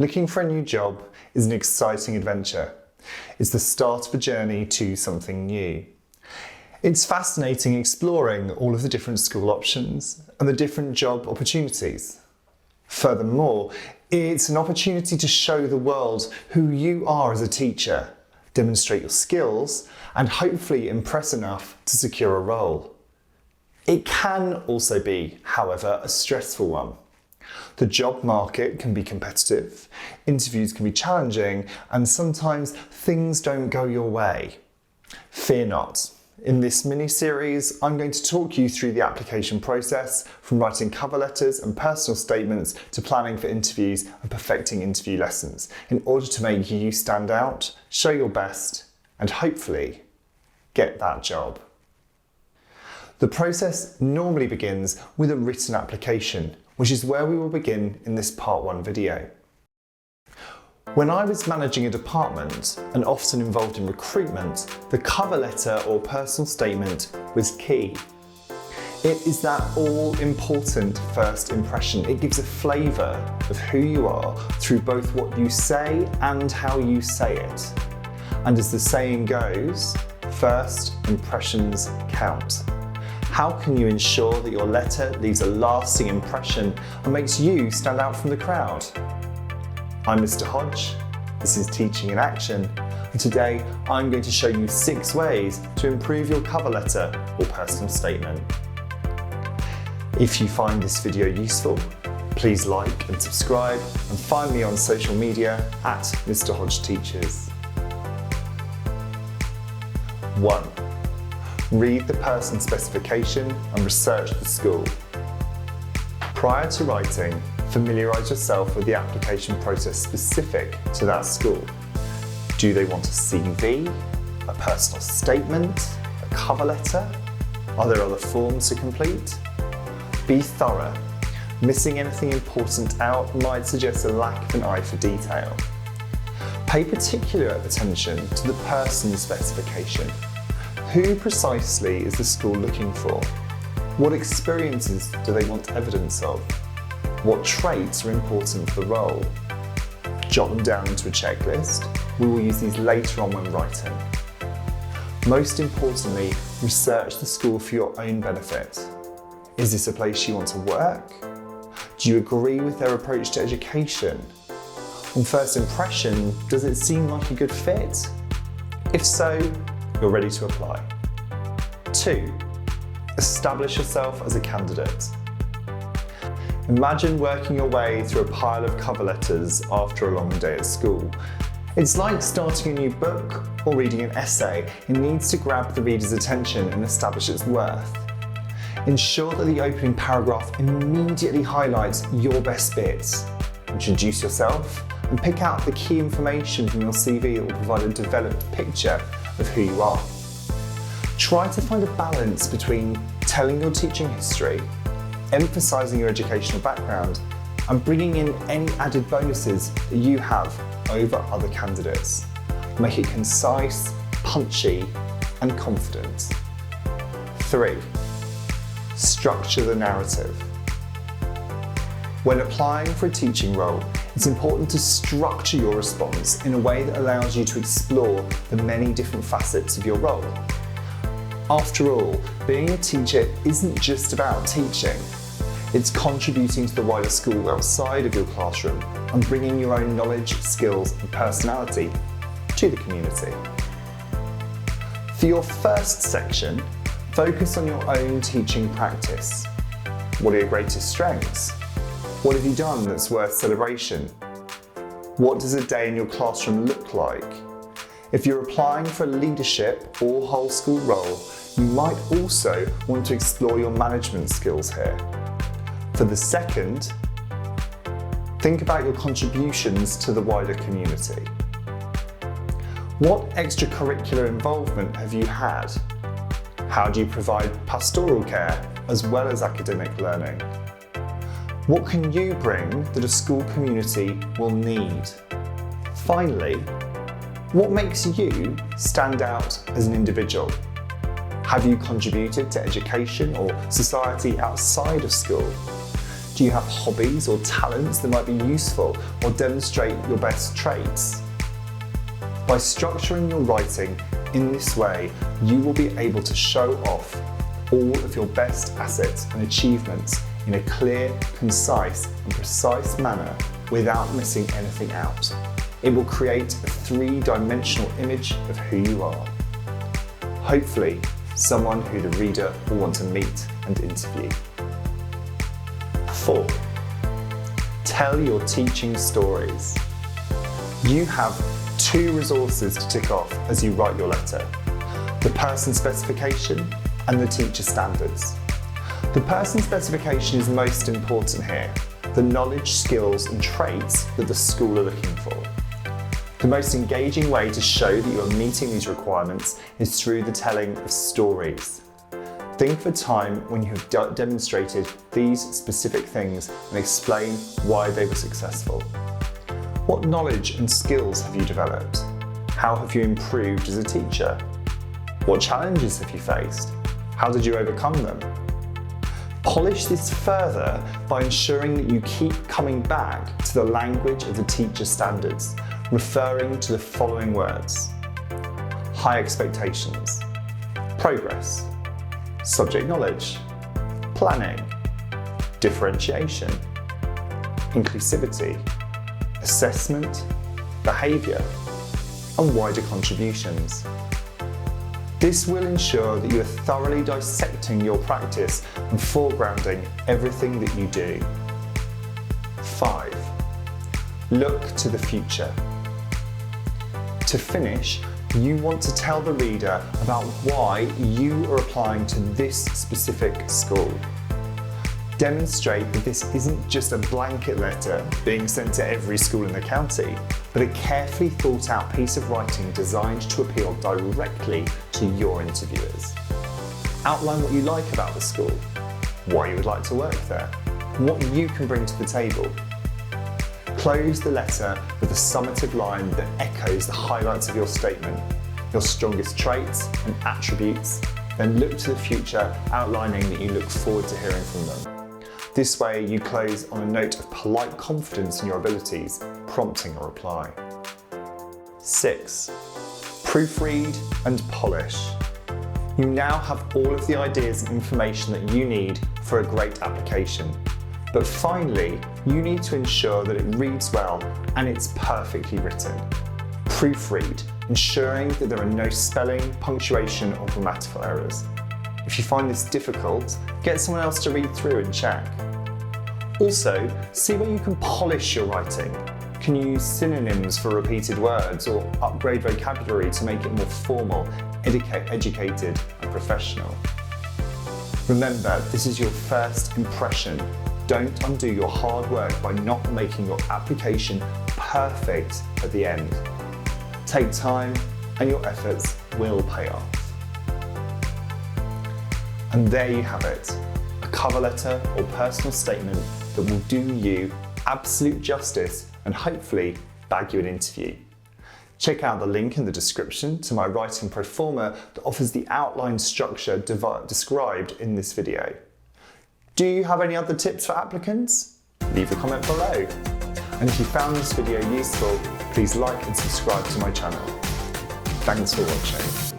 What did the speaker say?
Looking for a new job is an exciting adventure. It's the start of a journey to something new. It's fascinating exploring all of the different school options and the different job opportunities. Furthermore, it's an opportunity to show the world who you are as a teacher, demonstrate your skills, and hopefully impress enough to secure a role. It can also be, however, a stressful one. The job market can be competitive, interviews can be challenging, and sometimes things don't go your way. Fear not. In this mini-series, I'm going to talk you through the application process, from writing cover letters and personal statements to planning for interviews and perfecting interview lessons, in order to make you stand out, show your best, and hopefully get that job. The process normally begins with a written application, which is where we will begin in this part 1 video. When I was managing a department and often involved in recruitment, the cover letter or personal statement was key. It is that all-important first impression. It gives a flavour of who you are through both what you say and how you say it. And as the saying goes, first impressions count. How can you ensure that your letter leaves a lasting impression and makes you stand out from the crowd? I'm Mr. Hodge, this is Teaching in Action, and today I'm going to show you 6 ways to improve your cover letter or personal statement. If you find this video useful, please like and subscribe, and find me on social media at Mr. Hodge Teachers. 1. Read the person's specification and research the school. Prior to writing, familiarise yourself with the application process specific to that school. Do they want a CV, a personal statement, a cover letter? Are there other forms to complete? Be thorough. Missing anything important out might suggest a lack of an eye for detail. Pay particular attention to the person's specification. Who precisely is the school looking for? What experiences do they want evidence of? What traits are important for the role? Jot them down into a checklist. We will use these later on when writing. Most importantly, research the school for your own benefit. Is this a place you want to work? Do you agree with their approach to education? On first impression, does it seem like a good fit? If so, you're ready to apply. 2. Establish yourself as a candidate. Imagine working your way through a pile of cover letters after a long day at school. It's like starting a new book or reading an essay. It needs to grab the reader's attention and establish its worth. Ensure that the opening paragraph immediately highlights your best bits. Introduce yourself and pick out the key information from your CV that will provide a developed picture of who you are. Try to find a balance between telling your teaching history, emphasising your educational background, and bringing in any added bonuses that you have over other candidates. Make it concise, punchy, and confident. 3. Structure the narrative. When applying for a teaching role, it's important to structure your response in a way that allows you to explore the many different facets of your role. After all, being a teacher isn't just about teaching. It's contributing to the wider school outside of your classroom and bringing your own knowledge, skills, and personality to the community. For your first section, focus on your own teaching practice. What are your greatest strengths? What have you done that's worth celebration? What does a day in your classroom look like? If you're applying for a leadership or whole school role, you might also want to explore your management skills here. For the second, think about your contributions to the wider community. What extracurricular involvement have you had? How do you provide pastoral care as well as academic learning? What can you bring that a school community will need? Finally, what makes you stand out as an individual? Have you contributed to education or society outside of school? Do you have hobbies or talents that might be useful or demonstrate your best traits? By structuring your writing in this way, you will be able to show off all of your best assets and achievements in a clear, concise and precise manner without missing anything out. It will create a three-dimensional image of who you are. Hopefully, someone who the reader will want to meet and interview. 4. Tell your teaching stories. You have 2 resources to tick off as you write your letter: the person specification and the teacher standards. The person specification is most important here, the knowledge, skills and traits that the school are looking for. The most engaging way to show that you are meeting these requirements is through the telling of stories. Think of a time when you have demonstrated these specific things and explain why they were successful. What knowledge and skills have you developed? How have you improved as a teacher? What challenges have you faced? How did you overcome them? Polish this further by ensuring that you keep coming back to the language of the teacher standards, referring to the following words: high expectations, progress, subject knowledge, planning, differentiation, inclusivity, assessment, behaviour, and wider contributions. This will ensure that you are thoroughly dissecting your practice and foregrounding everything that you do. 5. Look to the future. To finish, you want to tell the reader about why you are applying to this specific school. Demonstrate that this isn't just a blanket letter being sent to every school in the county, but a carefully thought out piece of writing designed to appeal directly to your interviewers. Outline what you like about the school, why you would like to work there, and what you can bring to the table. Close the letter with a summative line that echoes the highlights of your statement, your strongest traits and attributes, then look to the future, outlining that you look forward to hearing from them. This way, you close on a note of polite confidence in your abilities, prompting a reply. 6. Proofread and polish. You now have all of the ideas and information that you need for a great application. But finally, you need to ensure that it reads well and it's perfectly written. Proofread, ensuring that there are no spelling, punctuation or grammatical errors. If you find this difficult, get someone else to read through and check. Also, see where you can polish your writing. Can you use synonyms for repeated words or upgrade vocabulary to make it more formal, educated and professional? Remember, this is your first impression. Don't undo your hard work by not making your application perfect at the end. Take time and your efforts will pay off. And there you have it, a cover letter or personal statement that will do you absolute justice and hopefully bag you an interview. Check out the link in the description to my writing pro forma that offers the outline structure described in this video. Do you have any other tips for applicants? Leave a comment below. And if you found this video useful, please like and subscribe to my channel. Thanks for watching.